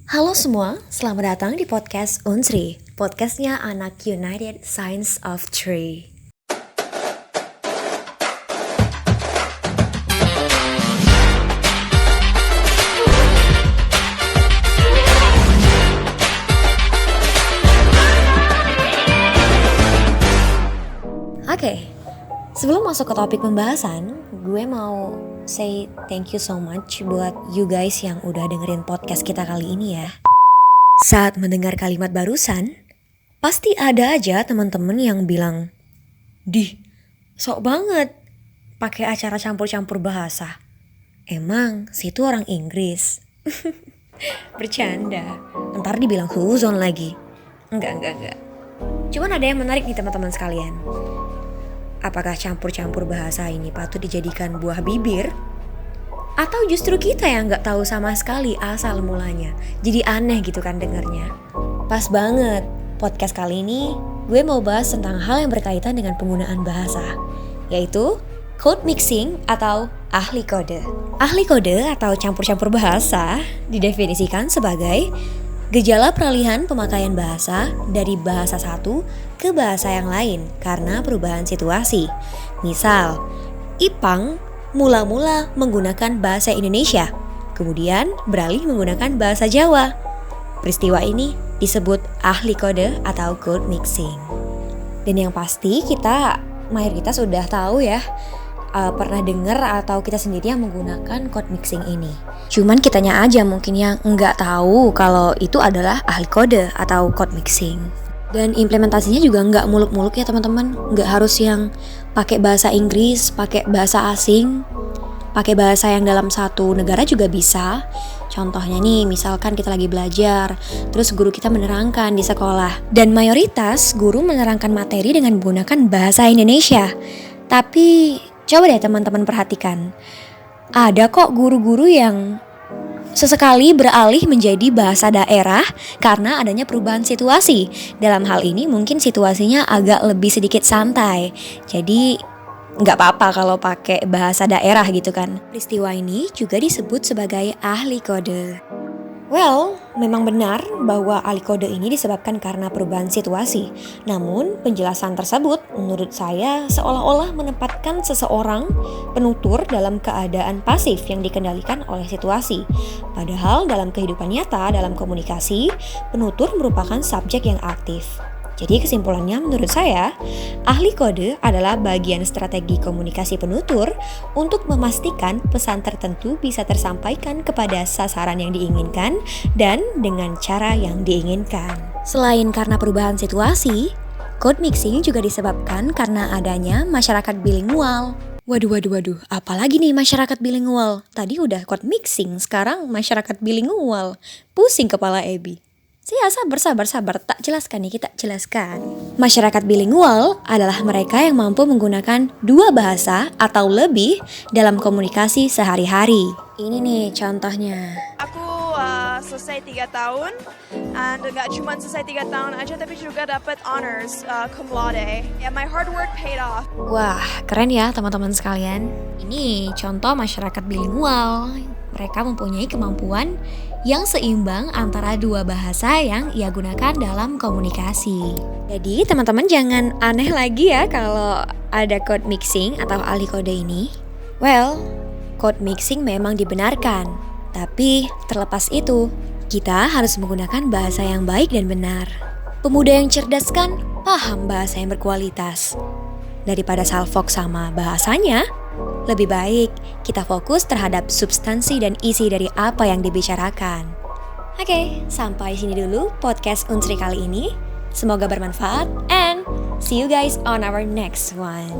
Halo semua, selamat datang di podcast Unsri, podcastnya anak United Science of Tree. Oke, sebelum masuk ke topik pembahasan, gue mau say thank you so much buat you guys yang udah dengerin podcast kita kali ini ya. Saat mendengar kalimat barusan, pasti ada aja teman-teman yang bilang, "Dih, sok banget pakai acara campur-campur bahasa. Emang situ orang Inggris." Bercanda, ntar dibilang huzon lagi. Enggak. Cuman ada yang menarik nih teman-teman sekalian. Apakah campur-campur bahasa ini patut dijadikan buah bibir? Atau justru kita yang gak tahu sama sekali asal mulanya? Jadi aneh gitu kan dengarnya. Pas banget, podcast kali ini gue mau bahas tentang hal yang berkaitan dengan penggunaan bahasa, yaitu code mixing atau ahli kode. Ahli kode atau campur-campur bahasa didefinisikan sebagai gejala peralihan pemakaian bahasa dari bahasa satu ke bahasa yang lain karena perubahan situasi. Misal, Ipang mula-mula menggunakan bahasa Indonesia, kemudian beralih menggunakan bahasa Jawa. Peristiwa ini disebut ahli kode atau code mixing. Dan yang pasti kita mayoritas sudah tahu ya, pernah dengar atau kita sendiri yang menggunakan code mixing ini. Cuman kitanya aja mungkin yang nggak tahu kalau itu adalah ahli kode atau code mixing. Dan implementasinya juga nggak muluk-muluk ya teman-teman. Nggak harus yang pakai bahasa Inggris, pakai bahasa asing, pakai bahasa yang dalam satu negara juga bisa. Contohnya nih, misalkan kita lagi belajar, terus guru kita menerangkan di sekolah. Dan mayoritas guru menerangkan materi dengan menggunakan bahasa Indonesia. Tapi coba deh teman-teman perhatikan, ada kok guru-guru yang sesekali beralih menjadi bahasa daerah karena adanya perubahan situasi. Dalam hal ini mungkin situasinya agak lebih sedikit santai, jadi nggak apa-apa kalau pakai bahasa daerah gitu kan. Peristiwa ini juga disebut sebagai ahli kode. Well, memang benar bahwa ahli kode ini disebabkan karena perubahan situasi. Namun, penjelasan tersebut menurut saya seolah-olah menempatkan seseorang penutur dalam keadaan pasif yang dikendalikan oleh situasi. Padahal dalam kehidupan nyata, dalam komunikasi, penutur merupakan subjek yang aktif. Jadi kesimpulannya menurut saya, ahli kode adalah bagian strategi komunikasi penutur untuk memastikan pesan tertentu bisa tersampaikan kepada sasaran yang diinginkan dan dengan cara yang diinginkan. Selain karena perubahan situasi, code mixing juga disebabkan karena adanya masyarakat bilingual. Waduh, apalagi nih masyarakat bilingual? Tadi udah code mixing, sekarang masyarakat bilingual. Pusing kepala Ebi. Sabar, tak jelaskan nih, kita jelaskan. Masyarakat bilingual adalah mereka yang mampu menggunakan dua bahasa atau lebih dalam komunikasi sehari-hari. Ini nih contohnya. Aku selesai 3 tahun, and gak cuma selesai 3 tahun aja, tapi juga dapat honors cum laude. Yeah, my hard work paid off. Wah, keren ya teman-teman sekalian. Ini contoh masyarakat bilingual. Mereka mempunyai kemampuan yang seimbang antara dua bahasa yang ia gunakan dalam komunikasi. Jadi teman-teman jangan aneh lagi ya kalau ada code mixing atau ahli kode ini. Well, code mixing memang dibenarkan, tapi terlepas itu, kita harus menggunakan bahasa yang baik dan benar. Pemuda yang cerdas kan paham bahasa yang berkualitas. Daripada salfok sama bahasanya, lebih baik kita fokus terhadap substansi dan isi dari apa yang dibicarakan. Oke, sampai sini dulu podcast Unsri kali ini. Semoga bermanfaat and see you guys on our next one.